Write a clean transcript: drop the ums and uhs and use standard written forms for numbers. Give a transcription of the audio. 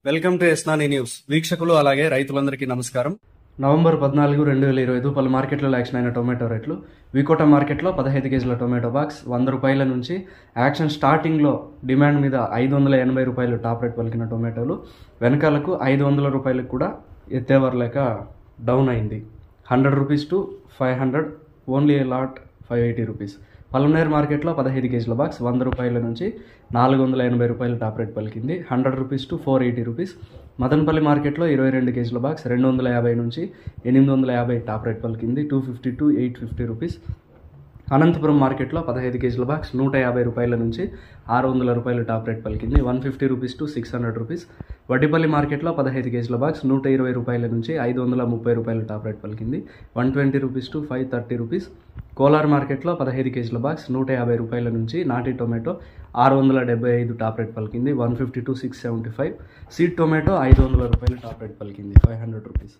Welcome to ఎస్నాని news. వీక్షకులు అలాగే రైతులందరికీ నమస్కారం. నవంబర్ 14, 2022 పలు మార్కెట్లో యాక్షన్ అయిన టొమాటో రేట్లు. వికోట మార్కెట్లో 15 కేజీల టొమాటో బాక్స్ 100 రూపాయల నుంచి యాక్షన్ స్టార్టింగ్లో డిమాండ్ మీద 580 రూపాయలు టాప్ రేట్ పలికిన టొమాటోలు వెనకాలకు 500 రూపాయలకు కూడా ఎత్తేవర్లేక డౌన్ అయింది. 100 rupees to 500, only lot 580 rupees. Palamaner మార్కెట్లో 15 కేజీల బాక్స్ 100 రూపాయల నుంచి 480 రూపాయలు టాప్ రేట్ పలికింది. 100 రూపీస్ టు 480 రూపీస్. మదనపల్లి మార్కెట్లో 22 కేజీల బాక్స్ 250 నుంచి 850 టాప్ రేట్ పలికింది. 250 టు 850 రూపీస్. అనంతపురం మార్కెట్లో 15 కేజీల బాక్స్ 150 రూపాయల నుంచి 600 రూపాయలు టాప్ రేట్ పలికింది. 150 రూపీస్ టు 600 రూపీస్. వడ్డిపల్లి మార్కెట్లో 15 కేజీల బాక్స్ 120 రూపాయల నుంచి 530 రూపాయలు టాప్ రేట్ పలికింది. 120 రూపీస్ టు 530 రూపీస్. కోలార్ మార్కెట్లో 15 కేజీల బాక్స్ 150 రూపాయల నుంచి నాటి టొమాటో 675 టాప్ రేట్ పలికింది. 150 టు 675. సీడ్ టొమాటో 500 రూపాయలు టాప్ రేట్ పలికింది. 500 రూపీస్.